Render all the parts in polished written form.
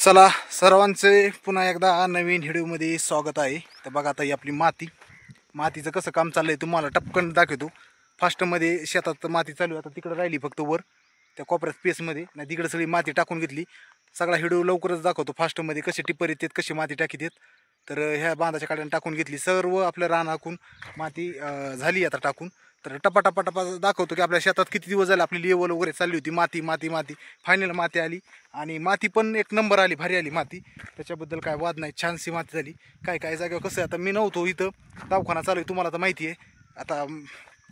चला सर्वांचे पुन्हा एकदा नवीन व्हिडिओमध्ये स्वागत आहे। तर बघा आता ही आपली मातीचं कसं काम चाललंय तुम्हाला टपकन दाखवतो। फास्टमध्ये शेतात माती चालू आहे, आता तिकडे राहिली फक्त वर त्या कोपऱ्यात स्पेसमध्ये, नाही तिकडे सगळी माती टाकून घेतली। सगळा व्हिडिओ लवकरच दाखवतो फास्टमध्ये कसे टिपर येतात कशी माती टाकीत। तर ह्या बांधाच्या काड्याने टाकून घेतली, सर्व आपल्या रानाकून माती झाली आता टाकून। तर टपा दाखवतो की आपल्या शेतात किती दिवस झाले आपली लेवल वगैरे चालली होती, माती माती माती फायनल माती आली आणि माती पण एक नंबर आली, भारी आली माती, त्याच्याबद्दल काय वाद नाही, छानशी माती झाली। काय जागेवर कसं आता मी नव्हतो इथं, दवाखाना चालू आहे तुम्हाला तर माहिती आहे। आता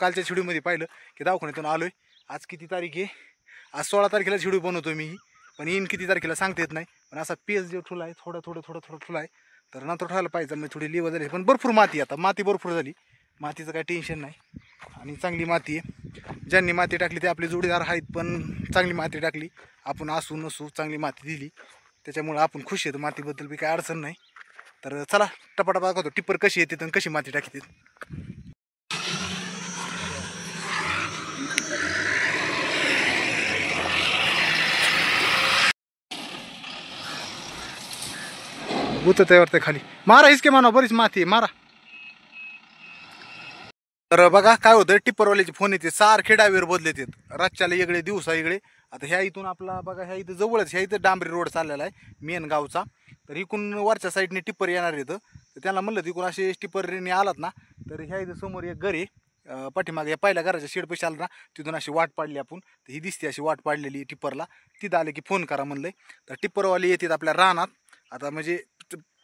कालच्या व्हिडिओमध्ये पाहिलं की दवाखान्यातून आलोय। आज किती तारीख आहे? आज 16 तारखेला व्हिडिओ बनवतो मी, पण येईन किती तारखेला सांगता येत नाही। पण असा पेज जो ठुला आहे थोडं ठुला आहे, तर नंतर ठेवायला पाहिजे। मग थोडी लेवल झाली, पण भरपूर माती, आता माती भरपूर झाली, मातीचं काही टेन्शन नाही आणि चांगली माती आहे। ज्यांनी माती टाकली ते आपले जोडीदार आहेत, पण चांगली माती टाकली, आपण असू नसू चांगली माती दिली, त्याच्यामुळे आपण खुश आहेत। मातीबद्दल बी काय अडचण नाही। तर चला टपाटपा दाखवतो टिप्पर कशी येते आणि कशी माती टाकते। गुतत खाली मारा इसके माना, बरीच माती आहे, मारा। तर बघा काय होतं, टिप्परवाल्याचे फोन येते सारखे डायव्हर बदलत आहेत, रातच्याला इकडे दिवसा इकडे। आता ह्या इथून आपला बघा ह्या इथं जवळच, ह्या इथं डांबरी रोड चाललेला आहे मेन गावचा। तर इकडून वरच्या साईडने टिप्पर येणार येतं, तर त्यांना म्हणलं तिकडून असे टिप्परने आलात ना, तर ह्या इथं समोर एक घर आहे, पाठीमागे या पहिल्या घराच्या शेडपाशी आलं ना, तिथून अशी वाट पाडली आपण, तर ही दिसते अशी वाट पाडलेली टिप्परला, तिथं आले की फोन करा म्हणलंय। तर टिप्परवाले येतात आपल्या रानात, आता म्हणजे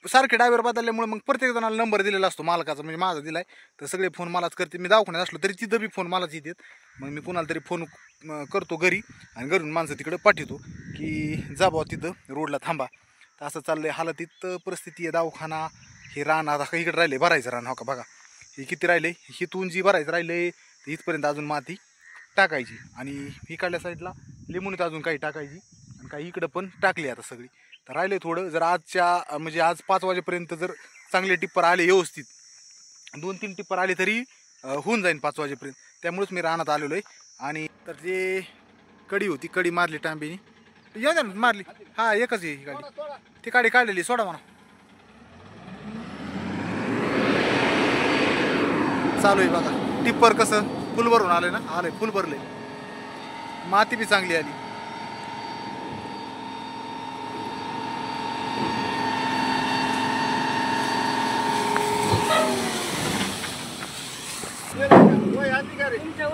सारखे ड्रायव्हर बदलल्यामुळे मग प्रत्येक जणाला नंबर दिलेला असतो मालकाचा, म्हणजे माझा दिलाय, तर सगळे फोन मलाच करते। मी दवाखान्यात असलो तरी तिथं बी फोन मलाच येतात, मग मी कुणाला तरी फोन करतो घरी, आणि घरून माणसं तिकडं पाठवतो की जा बाबा तिथं रोडला थांबा। तर असं चाललंय, हालतीत परिस्थिती आहे। दवाखाना हे रान आता इकडे राहिले भरायचं रान, हो का बघा हे किती राहिले, हिथून जी भरायचं राहिले तर इथपर्यंत अजून माती टाकायची, आणि इकडल्या साईडला लिंबूनीत अजून काही टाकायची, आणि काही इकडं पण टाकली आता सगळी। तर राहिले थोडं, जर आजच्या म्हणजे आज 5 वाजेपर्यंत जर चांगले टिप्पर आले व्यवस्थित, 2-3 टिप्पर आले तरी होऊन जाईल 5 वाजेपर्यंत, त्यामुळेच मी रानात आलेलो आहे। आणि तर जे कडी होती, कडी मारली टांबीनी, येऊ द्या ना मारली, हा एकच आहे ही गाडी, ती गाडी काढलेली सोडा म्हणा। चालू आहे बघा टिप्पर कसं फुल भरून आलंय ना, आलंय फुल भरलंय, माती बी चांगली आली।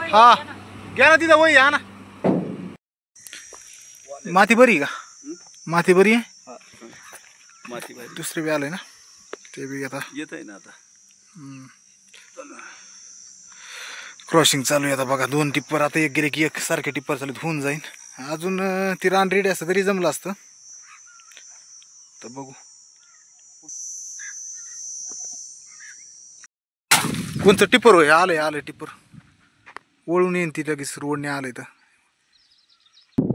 हा घ्या ना तिथं वही, हा ना माती बरी का, माती बरी आहे, माती दुसरे बी आलंय ना, ते बी आता येत आहे ना। आता क्रॉसिंग चालू आहे आता बघा, 2 टिप्पर आता एक गेले की एक सारखे टिप्पर चालू होऊन जाईन। अजून ती रान रेडी असतं तरी जमलं असतं, तर बघू कोणतं टिप्पर होय, आलंय टिप्पर वळून येईन ती लगेच रोडने आलंय। तर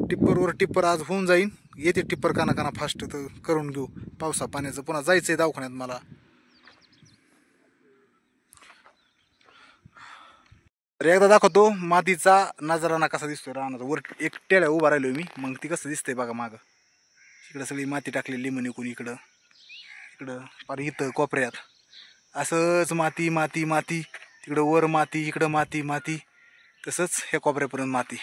टिप्परवर टिप्पर आज होऊन जाईन, येते टिप्पर काना फास्ट, तर करून घेऊ पावसा पाण्याचं। पुन्हा जायचंय दवाखान्यात मला। तर एकदा दाखवतो मातीचा नजाराना कसा दिसतोय रानाचा, वर एक टेळ्या उभा राहिलोय मी, मग ती कसं दिसतंय बघा मागं, इकडं सगळी माती टाकलेली लिंबूनिकून, इकडं पार इथं कोपऱ्यात असंच माती माती माती, तिकडं वर माती, इकडं माती माती, तसंच ह्या कोपऱ्यापर्यंत माती,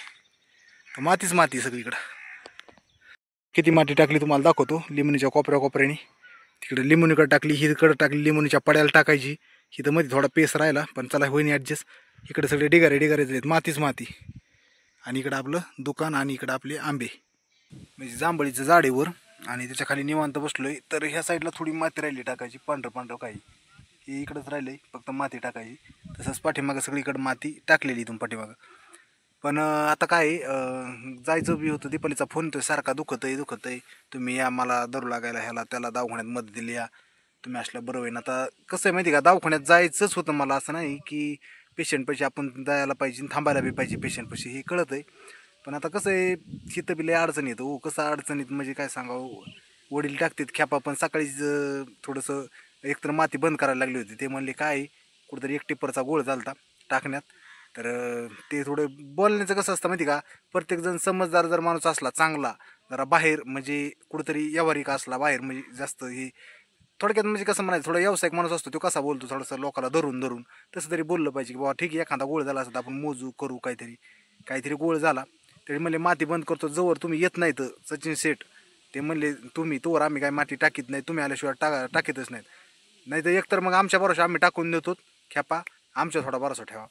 तर मातीच माती सगळीकडं। किती माती टाकली तुम्हाला दाखवतो, लिंबणीच्या कोपऱ्याने, तिकडे लिंबणीकडे टाकली, हिकडे टाकली, लिंबणीच्या पड्याला टाकायची, इथं मध्ये थोडा पेस राहिला पण चला होईन ॲडजस्ट। इकडे सगळे डिगारे आहेत, मातीच माती, आणि इकडं आपलं दुकान, आणि इकडं आपले आंबे, म्हणजे जांभळीचं झाडेवर, आणि त्याच्या खाली निवांत बसलोय। तर ह्या साईडला थोडी माती राहिली टाकायची, पांढरं काही, हे इकडंच राहिलंय फक्त माती टाकायची। तसंच पाठीमागं सगळीकडं माती टाकलेली इथून पाठीमागं। पण आता काय जायचं बी होतं, दीपालीचा फोन येतोय सारखा, दुखतंय तुम्ही या, मला धरू लागायला ह्याला त्याला, दवाखान्यात मदत दिली या तुम्ही असल्या बरं होईन। आता कसं आहे माहिती का, दवाखान्यात जायचंच होतं मला, असं नाही की पेशंटपाशी आपण जायला पाहिजे, थांबायला बी पाहिजे पेशंटपाशी, हे कळत आहे। पण आता कसं आहे तिथं बी लय अडचण येतं हो, कसं अडचणीत म्हणजे काय सांगावं, वडील टाकतात खेपा, पण सकाळीच थोडंसं एकतर माती बंद करायला लागली होती, ते म्हणले काय कुठंतरी एक टिप्परचा गोळ झालता टाकण्यात। तर ते थोडं बोलण्याचं कसं असतं माहिती का, प्रत्येकजण समजदार जर माणूस असला चांगला, जरा बाहेर म्हणजे कुठेतरी व्यावहारिक असला बाहेर म्हणजे जास्त हे थोडक्यात म्हणजे कसं म्हणायचं थोडा व्यावसायिक माणूस असतो तो कसा बोलतो थोडंसं लोकांना धरून धरून तसं तरी बोललं पाहिजे की बाबा ठीक आहे एखादा गोळ झाला असं तर आपण मोजू करू काहीतरी गोळ झाला तरी म्हणले माती बंद करतो जवळ तुम्ही येत नाही तर सचिन शेठ ते म्हणले तुम्ही तोवर आम्ही काय माती टाकीत नाही तुम्ही आल्याशिवाय टाकीतच नाहीत नाही तर एकतर मग आमच्या भरोशा आम्ही टाकून देतो खेपा आमच्या थोडा भरोसा ठेवा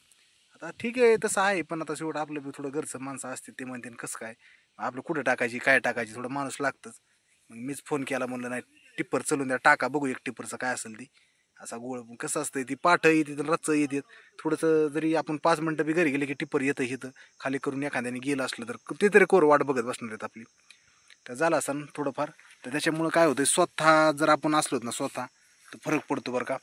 आता ठीक आहे तसं आहे पण आता शेवट आपलं बी थोडं घरचं माणसं असते ते म्हणते कसं काय आपलं कुठं टाकायची काय टाकायची थोडं माणूस लागतंच मग मीच फोन केला म्हणलं नाही टिप्पर चलून द्या टाका बघू एक टिप्परचं काय असेल ती असा गोळ कसं असतं ती पाठ येते रच्च येते थोडंसं जरी आपण 5 मिनटं बी घरी गेले की टिप्पर येतं खाली करून एखाद्याने गेलं असलं तर ते तरी कोर वाट बघत बसणार आहेत आपली तर झालं असं थोडंफार तर त्याच्यामुळं काय होतं स्वतः जर आपण असलोत ना स्वतः तर फरक पडतो बरं का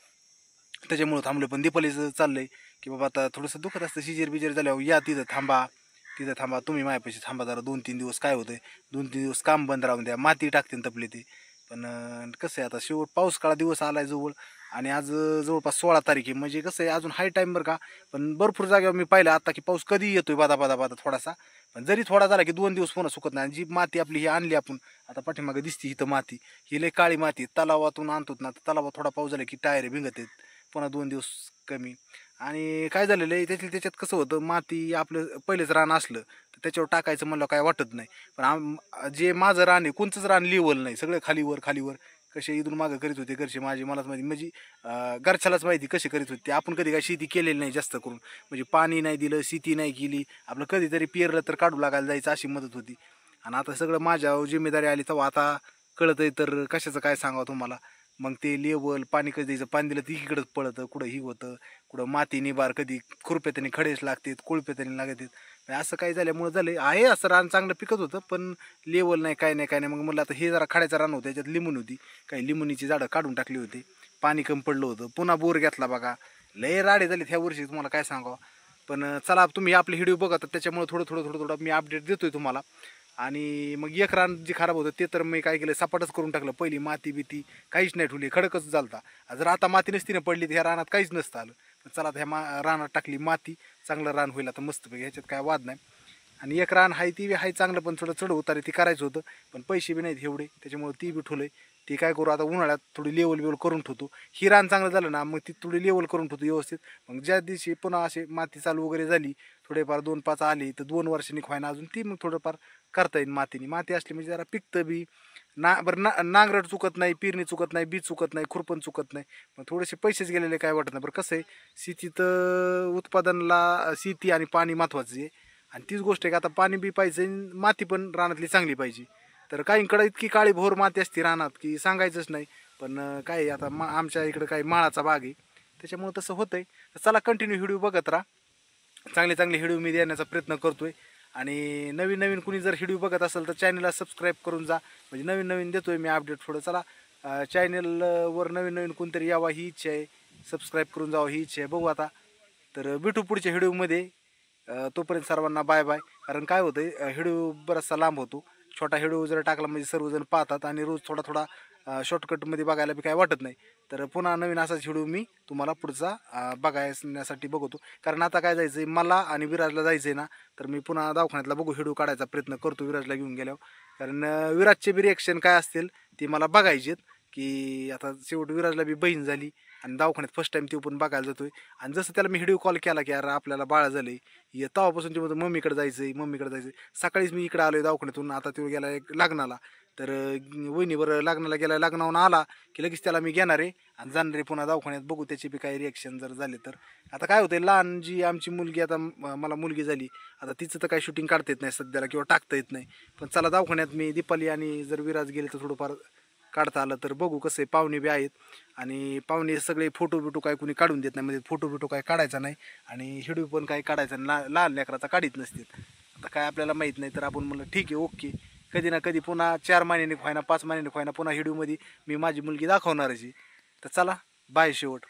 त्याच्यामुळं थांबलं पण दीपालीचं चाललंय की बाबा आता थोडंसं दुखत असतं बिजेर झाल्यावर या तिथं थांबा तुम्ही माझ्यापाशी थांबा जरा 2-3 दिवस काय होतंय 2-3 दिवस काम बंद राहून द्या माती टाकते तपले ते पण कसं आहे आता शेवट पाऊस काळा दिवस आलाय जवळ आणि आज जवळपास 16 तारीख आहे म्हणजे कसं आहे अजून हाय टाईम बरं का पण भरपूर जागेवर मी पाहिलं आता की पाऊस कधी येतोय बादा थोडासा पण जरी थोडा झाला की 2 दिवस पुन्हा सुकत नाही जी माती आपली ही आणली आपण आता पाठीमागे दिसती इथं माती ही लय काळी माती तलावातून आणतो ना तलावात थोडा पाऊस झाला की टायर भिंगत आहेत पुन्हा 2 दिवस कमी आणि काय झालेलं आहे त्याच्यात कसं होतं माती आपलं पहिलेच रान असलं तर त्याच्यावर टाकायचं म्हणलं काय वाटत नाही पण जे माझं रान आहे कोणचंच रान लेवल नाही सगळं खालीवर कसे इथून मागं करीत होते घरचे माझे मलाच माहिती म्हणजे घरच्यालाच माहिती कसे करीत होते आपण कधी काय शेती केलेली नाही जास्त करून म्हणजे पाणी नाही दिलं शेती नाही केली आपलं कधीतरी पेरलं तर काढू लागायला जायचं अशी मदत होती आणि आता सगळं माझ्या जिम्मेदारी आली तेव्हा आता कळतंय तर कशाचं काय सांगावं तुम्हाला मग ते लेवल पाणी कधी द्यायचं पाणी दिलं तर इकडंच पळतं कुठं ही होतं कुठं माती निबार कधी खुरप्यात्याने खडेच लागतात कोळप्यात्याने लागतात असं काही झाल्यामुळं झालं आहे असं रान चांगलं पिकत होतं पण लेवल नाही काय नाही मग म्हणलं आता हे जरा खाड्याचं रान होतं त्याच्यात लिंबून होती काही लिंबुनीची झाडं काढून टाकली होती पाणी कमी पडलं होतं पुन्हा बोर घेतला बघा लय राडे झाले ह्या वर्षी तुम्हाला काय सांगावं पण चला तुम्ही आपले व्हिडिओ बघा तर त्याच्यामुळे थोडं मी अपडेट देतोय तुम्हाला आणि मग एक रान जे खराब होतं ते तर मी काय केलं सपाटच करून टाकलं पहिली माती बिती काहीच नाही ठेवली खडकच झालता जर आता माती नसती ना पडली तर ह्या रानात काहीच नसतं आलं पण चला ह्या रानात टाकली माती चांगलं रान होईल आता मस्तपैकी ह्याच्यात काय वाद नाही आणि एक रान हाय ती बी हाय चांगलं पण थोडं चढ उतारे ती करायचं होतं पण पैसे बी नाहीत एवढे त्याच्यामुळे ती बी ठेवलंय ती काय करू आता उन्हाळ्यात थोडी लेवल करून ठेवतो ही रान चांगलं झालं ना मग ती थोडी लेवल करून ठेवतो व्यवस्थित मग ज्या दिवशी पुन्हा असे माती चालू वगैरे झाली थोडेफार 2-5 आली तर 2 वर्षांनी खोयना अजून ती मग थोडंफार करता येईल माती असली म्हणजे जरा पिकतं बी नांगरट चुकत नाही पेरणी चुकत नाही बीज चुकत नाही खुरपण चुकत नाही मग थोडेसे पैसेच गेलेले काय वाटत नाही बरं कसं आहे शेतीत उत्पादनाला शेती आणि पाणी महत्त्वाचं आहे आणि तीच गोष्ट आहे की आता पाणी बी पाहिजे माती पण रानातली चांगली पाहिजे तर काहींकडे इतकी काळी भोर माती असते रानात की सांगायचंच नाही पण काय आता आमच्या इकडं काही माळाचा बाग आहे त्याच्यामुळे तसं होतंय तर चला कंटिन्यू व्हिडिओ बघत राहा चांगले व्हिडिओ मी देण्याचा प्रयत्न करतोय आणि नवीन कुणी जर व्हिडिओ बघत असेल तर चॅनलला सबस्क्राईब करून जा म्हणजे नवीन देतोय मी अपडेट थोडं चला चॅनलवर नवीन कोणतरी यावा ही इच्छा आहे सबस्क्राईब करून जावं ही इच्छा आहे बघू आता तर भेटू पुढच्या व्हिडिओमध्ये तोपर्यंत सर्वांना बाय कारण काय होतंय व्हिडिओ बराचसा लांब होतो छोटा व्हिडिओ जर टाकला म्हणजे सर्वजण पाहतात आणि रोज थोडा शॉर्टकटमध्ये बघायला बी काय वाटत नाही तर पुन्हा नवीन असाच व्हिडिओ मी तुम्हाला पुढचा बघायसाठी बघतो कारण आता काय जायचं आहे मला आणि विराजला जायचं आहे ना तर मी पुन्हा दवाखान्यातला बघू व्हिडिओ काढायचा प्रयत्न करतो विराजला घेऊन गेल्यावर कारण विराजचे बी रिॲक्शन काय असतील ते मला बघायचे की आता शेवट विराजला बी बहीण झाली आणि दवाखान्यात फर्स्ट टाईम तो पण बघायला जातोय आणि जसं त्याला मी व्हिडिओ कॉल केला की यार आपल्याला बाळ झाले तेव्हापासून ते म्हणतो मम्मीकडे जायचं सकाळीच मी इकडे आलोय दवाखान्यातून आता तो गेला एक लग्नाला तर वहिनीवर लग्नाला गेला लग्नावरून आला की लगेच त्याला मी घेणार आहे आणि जाणार आहे पुन्हा दवाखान्यात बघू त्याची बी काही रिॲक्शन जर झाले तर आता काय होतं लहान जी आमची मुलगी आता मला मुलगी झाली आता तिचं तर काही शूटिंग काढता येत नाही सध्याला किंवा टाकता येत नाही पण चला दवाखान्यात मी दीपाली आणि जर विराज गेले तर थोडंफार काढता आलं तर बघू कसं आहे पाहुणे बी आहेत आणि पाहुणे सगळे फोटो काय कुणी काढून देत नाही म्हणजे फोटो काय काढायचा नाही आणि व्हिडिओ पण काही काढायचा नाही लहान लेकराचा काढीत नसतील आता काय आपल्याला माहीत नाही तर आपण म्हणलं ठीक आहे ओके कधी ना कधी पुन्हा 4 महिन्यांनी खोयना 5 महिन्यांनी खोयना पुन्हा व्हिडिओमध्ये मी माझी मुलगी दाखवणारच आहे तर चला बाय शेवट